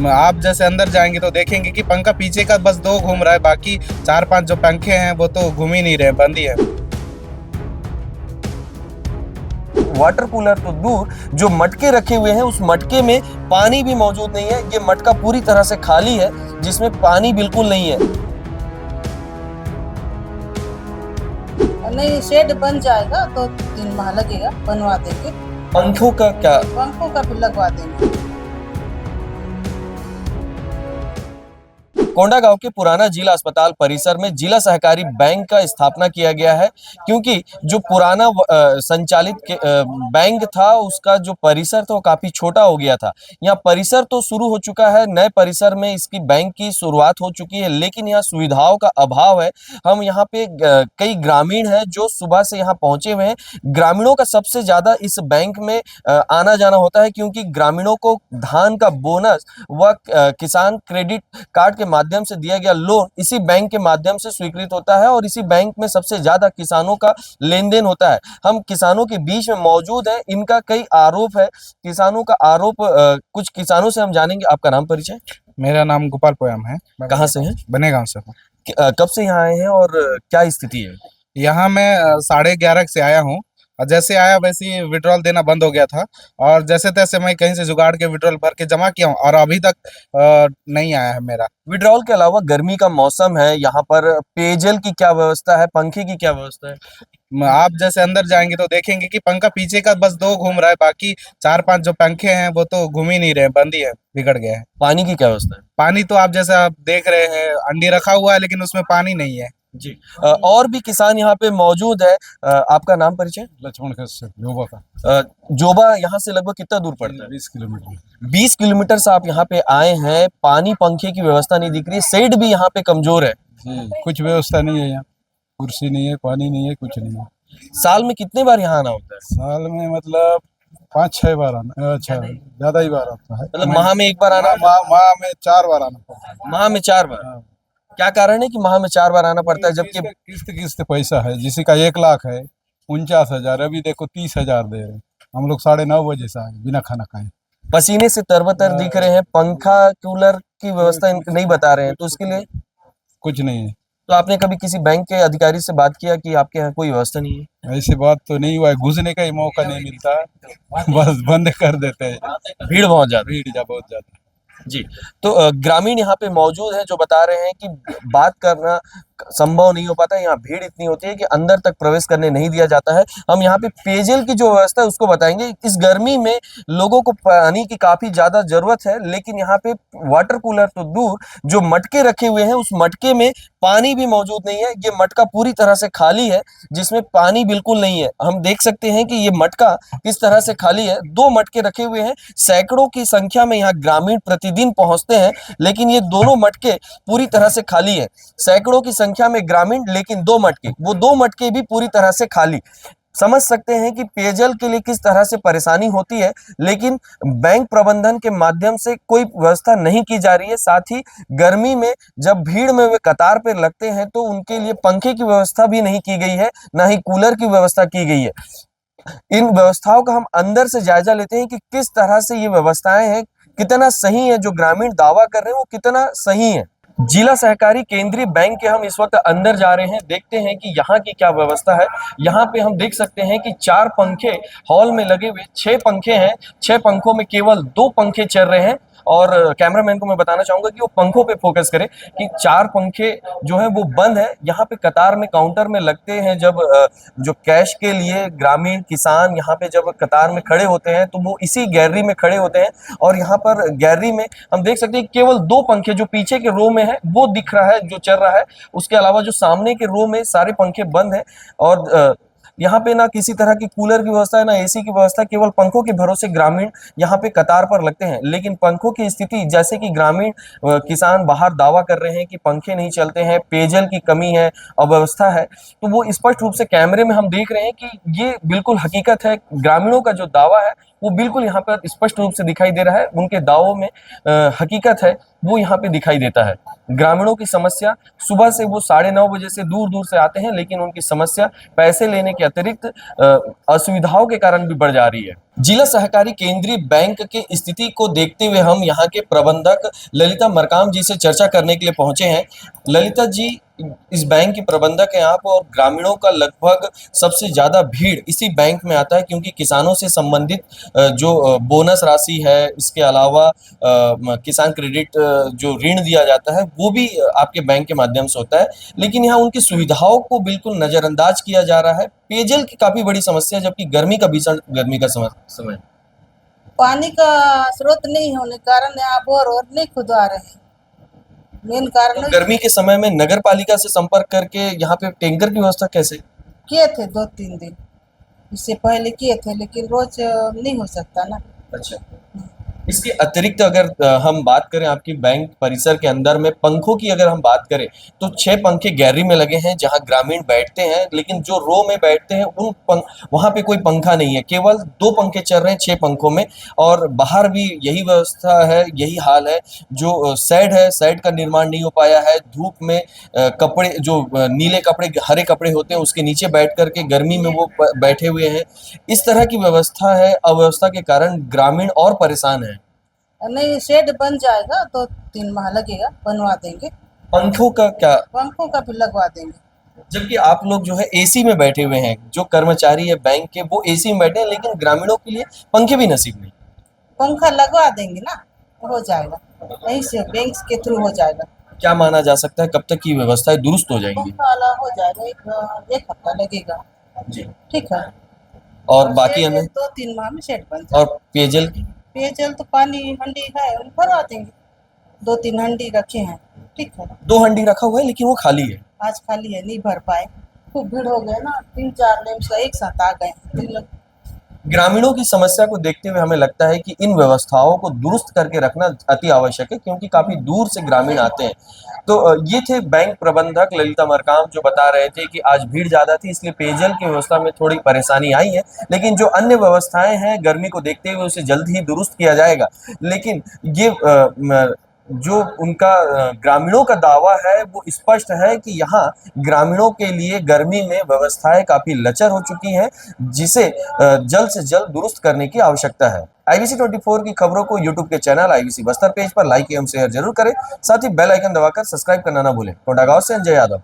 आप जैसे अंदर जाएंगे तो देखेंगे कि पंखा पीछे का बस दो घूम रहा है, बाकी चार पांच जो पंखे हैं वो तो घूम ही नहीं रहे, बंद ही है। वाटर कूलर तो दूर, जो मटके रखे हुए हैं उस मटके में पानी भी मौजूद नहीं है। ये मटका पूरी तरह से खाली है, जिसमें पानी बिल्कुल नहीं है। नहीं, शेड बन जाएगा तो 3 माह लगेगा, बनवा देंगे। पंखों का क्या? पंखों का भी लगवा देंगे। कोंडागांव के पुराना जिला अस्पताल परिसर में जिला सहकारी बैंक का स्थापना किया गया है, क्योंकि जो पुराना संचालित बैंक था उसका जो परिसर था वो काफी छोटा हो गया था। यहाँ परिसर तो शुरू हो चुका है, नए परिसर में इसकी बैंक की शुरुआत हो चुकी है, लेकिन यहाँ सुविधाओं का अभाव है। हम यहाँ पे कई ग्रामीण हैं जो सुबह से यहाँ पहुंचे हुए हैं। ग्रामीणों का सबसे ज्यादा इस बैंक में आना जाना होता है, क्योंकि ग्रामीणों को धान का बोनस व किसान क्रेडिट कार्ड के माध्यम से दिया गया लोन इसी बैंक के माध्यम से स्वीकृत होता है, और इसी बैंक में सबसे ज्यादा किसानों का लेन देन होता है। हम किसानों के बीच में मौजूद हैं, इनका कई आरोप है, किसानों का आरोप। कुछ किसानों से हम जानेंगे। आपका नाम परिचय? मेरा नाम गोपाल पोयम है। कहाँ से हैं? बनेगांव से हूँ। कब से यहाँ आए हैं और क्या स्थिति है? यहाँ मैं 11:30 से आया हूँ, और जैसे आया वैसे ही विड्रॉल देना बंद हो गया था, और जैसे तैसे मैं कहीं से जुगाड़ के विड्रॉल भर के जमा किया हूँ, और अभी तक नहीं आया है मेरा। विड्रॉल के अलावा गर्मी का मौसम है, यहाँ पर पेयजल की क्या व्यवस्था है, पंखे की क्या व्यवस्था है? आप जैसे अंदर जाएंगे तो देखेंगे कि पंखा पीछे का बस दो घूम रहा है, बाकी चार पांच जो पंखे हैं वो तो घूम ही नहीं रहे, बंद ही है, बिगड़ गए हैं। पानी की क्या व्यवस्था है? पानी तो आप जैसा आप देख रहे हैं, अंडी रखा हुआ है लेकिन उसमें पानी नहीं है जी। और भी किसान यहाँ पे मौजूद है। आपका नाम परिचय? लक्ष्मण कश्यप, जोबा का। जोबा यहाँ से लगभग कितना दूर पड़ता है? 20 किलोमीटर। 20 किलोमीटर से आप यहाँ पे आए हैं। पानी पंखे की व्यवस्था नहीं दिख रही, शेड भी यहाँ पे कमजोर है। जी, कुछ व्यवस्था नहीं है यहाँ, कुर्सी नहीं है, पानी नहीं है, कुछ नहीं है। साल में कितने बार यहाँ आना होता है? साल में मतलब 5-6 बार आना। अच्छा, ज्यादा ही बार आता है। मतलब माह में एक बार आना? माह में 4 बार आना पड़ता है। माह में 4 बार? हाँ। क्या कारण है कि माह में 4 बार आना पड़ता है, जबकि किस्त किस्त पैसा है। किसी का 1 लाख है, 49,000, अभी देखो 30,000 दे रहे हैं। हम लोग 9:30 बजे से आए बिना खाना खाए। पसीने से तरबतर दिख रहे हैं। पंखा कूलर की व्यवस्था नहीं बता रहे हैं, तो उसके लिए कुछ नहीं है। तो आपने कभी किसी बैंक के अधिकारी से बात किया कि आपके यहाँ कोई व्यवस्था नहीं है? ऐसी बात तो नहीं हुआ है, घुसने का ही मौका नहीं मिलता है, बस बंद कर देते हैं। भीड़ बहुत ज्यादा? भीड़ बहुत ज्यादा। जी। तो ग्रामीण यहाँ पे मौजूद हैं जो बता रहे हैं कि बात करना संभव नहीं हो पाता है। यहाँ भीड़ इतनी होती है कि अंदर तक प्रवेश करने नहीं दिया जाता है। हम यहाँ पे पेयजल की जो व्यवस्था है उसको बताएंगे। इस गर्मी में लोगों को पानी की काफी ज्यादा जरूरत है, लेकिन यहाँ पे वाटर कूलर तो दूर, जो मटके रखे हुए हैं उस मटके में पानी भी मौजूद नहीं है। ये मटका पूरी तरह से खाली है, जिसमें पानी बिल्कुल नहीं है। हम देख सकते हैं कि ये मटका किस तरह से खाली है। 2 मटके रखे हुए हैं। सैकड़ों की संख्या में यहाँ ग्रामीण प्रतिदिन पहुंचते हैं, लेकिन ये दोनों मटके पूरी तरह से खाली है। सैकड़ों की संख्या में ग्रामीण, लेकिन 2 मटके, वो 2 मटके भी पूरी तरह से खाली। समझ सकते हैं कि पेयजल के लिए किस तरह से परेशानी होती है, लेकिन बैंक प्रबंधन के माध्यम से कोई व्यवस्था नहीं की जा रही है। साथ ही गर्मी में जब भीड़ में वे कतार पर लगते हैं तो उनके लिए पंखे की व्यवस्था भी नहीं की गई है, ना ही कूलर की व्यवस्था की गई है। इन व्यवस्थाओं का हम अंदर से जायजा लेते हैं कि किस तरह से ये व्यवस्थाएं हैं, कितना सही है, जो ग्रामीण दावा कर रहे हैं वो कितना सही है। जिला सहकारी केंद्रीय बैंक के हम इस वक्त अंदर जा रहे हैं, देखते हैं कि यहाँ की क्या व्यवस्था है। यहाँ पे हम देख सकते हैं कि 4 पंखे हॉल में लगे हुए, 6 पंखे हैं। 6 पंखों में केवल 2 पंखे चल रहे हैं, और कैमरामैन को मैं बताना चाहूंगा कि वो पंखों पे फोकस करे कि 4 पंखे जो है वो बंद है। यहाँ पे कतार में काउंटर में लगते हैं, जब जो कैश के लिए ग्रामीण किसान यहाँ पे जब कतार में खड़े होते हैं तो वो इसी गैलरी में खड़े होते हैं, और यहाँ पर गैलरी में हम देख सकते हैं केवल 2 पंखे जो पीछे के रो में है वो दिख रहा है, जो चल रहा है। उसके अलावा जो सामने के रो में सारे पंखे बंद है, और यहाँ पे ना किसी तरह की कूलर की व्यवस्था है, ना एसी की व्यवस्था। केवल पंखों के भरोसे ग्रामीण यहाँ पे कतार पर लगते हैं, लेकिन पंखों की स्थिति, जैसे कि ग्रामीण किसान बाहर दावा कर रहे हैं कि पंखे नहीं चलते हैं, पेयजल की कमी है, अव्यवस्था है, तो वो स्पष्ट रूप से कैमरे में हम देख रहे हैं कि ये बिल्कुल हकीकत है। ग्रामीणों का जो दावा है वो बिल्कुल यहाँ पर स्पष्ट रूप से दिखाई दे रहा है। उनके दावों में हकीकत है वो यहाँ पे दिखाई देता है। ग्रामीणों की समस्या, सुबह से वो 9:30 बजे से दूर-दूर से आते हैं, लेकिन उनकी समस्या पैसे लेने के अतिरिक्त असुविधाओं के कारण भी बढ़ जा रही है। जिला सहकारी केंद्रीय बैंक की स्थिति को देखते हुए हम यहाँ के प्रबंधक ललिता मरकाम जी से चर्चा करने के लिए पहुंचे हैं। ललिता जी इस बैंक की प्रबंधक है आप, और ग्रामीणों का लगभग सबसे ज्यादा भीड़ इसी बैंक में आता है, क्योंकि किसानों से संबंधित जो बोनस राशि है, इसके अलावा किसान क्रेडिट जो ऋण दिया जाता है वो भी आपके बैंक के माध्यम से होता है। लेकिन यहाँ उनकी सुविधाओं को बिल्कुल नजरअंदाज किया जा रहा है। पेयजल की काफी बड़ी समस्या है, जबकि गर्मी का भीषण गर्मी का समय। पानी का स्रोत नहीं होने के कारण यहाँ बोर और नहीं खुदवा रहे हैं। मेन कारण तो गर्मी के समय में नगर पालिका से संपर्क करके यहाँ पे टैंकर की व्यवस्था कैसे? किए थे 2-3 दिन इससे पहले किए थे, लेकिन रोज नहीं हो सकता ना। अच्छा, इसके अतिरिक्त अगर हम बात करें आपकी बैंक परिसर के अंदर में पंखों की अगर हम बात करें तो 6 पंखे गैलरी में लगे हैं जहां ग्रामीण बैठते हैं, लेकिन जो रो में बैठते हैं वहां पे कोई पंखा नहीं है, केवल 2 पंखे चल रहे हैं 6 पंखों में। और बाहर भी यही व्यवस्था है, यही हाल है। जो शेड है, शेड का निर्माण नहीं हो पाया है। धूप में कपड़े जो नीले कपड़े हरे कपड़े होते हैं उसके नीचे बैठ करके गर्मी में वो बैठे हुए हैं। इस तरह की व्यवस्था है, अव्यवस्था के कारण ग्रामीण और परेशान है। नहीं, शेड बन जाएगा तो 3 माह लगेगा, बनवा देंगे। पंखों का क्या? पंखों का भी लगवा देंगे। जबकि आप लोग जो है एसी में बैठे हुए हैं, जो कर्मचारी है बैंक के वो एसी में बैठे हैं, लेकिन ग्रामीणों के लिए पंखे भी नसीब नहीं। पंखा लगवा देंगे ना, हो जाएगा, यहीं से बैंक के थ्रू हो जाएगा। क्या माना जा सकता है कब तक की व्यवस्थाएं दुरुस्त हो जाएंगी? पंखा वाला हो जाएगा, एक हफ्ता लगेगा। जी। ठीक है। और बाकी हमें 2-3 माह में शेड बन जाएगा। और पेयजल की? पेयजल तो पानी हंडी है, उन भरवा देंगे। 2-3 हंडी रखे हैं। ठीक है। 2 हंडी रखा हुआ है लेकिन वो खाली है। आज खाली है, नहीं भर पाए, खूब भीड़ हो गया ना, 3-4 लेम्स एक साथ आ गए। ग्रामीणों की समस्या को देखते हुए हमें लगता है कि इन व्यवस्थाओं को दुरुस्त करके रखना अति आवश्यक है, क्योंकि काफी दूर से ग्रामीण आते हैं। तो ये थे बैंक प्रबंधक ललिता मरकाम, जो बता रहे थे कि आज भीड़ ज्यादा थी इसलिए पेयजल की व्यवस्था में थोड़ी परेशानी आई है, लेकिन जो अन्य व्यवस्थाएं हैं गर्मी को देखते हुए उसे जल्द ही दुरुस्त किया जाएगा। लेकिन ये जो उनका ग्रामीणों का दावा है वो स्पष्ट है कि यहाँ ग्रामीणों के लिए गर्मी में व्यवस्थाएं काफी लचर हो चुकी हैं, जिसे जल्द से जल्द दुरुस्त करने की आवश्यकता है। IBC 24 की खबरों को यूट्यूब के चैनल IBC बस्तर पेज पर लाइक एवं शेयर जरूर करें, साथ ही बेल आइकन दबाकर सब्सक्राइब करना ना भूलें। कोंडागांव से अंजय यादव।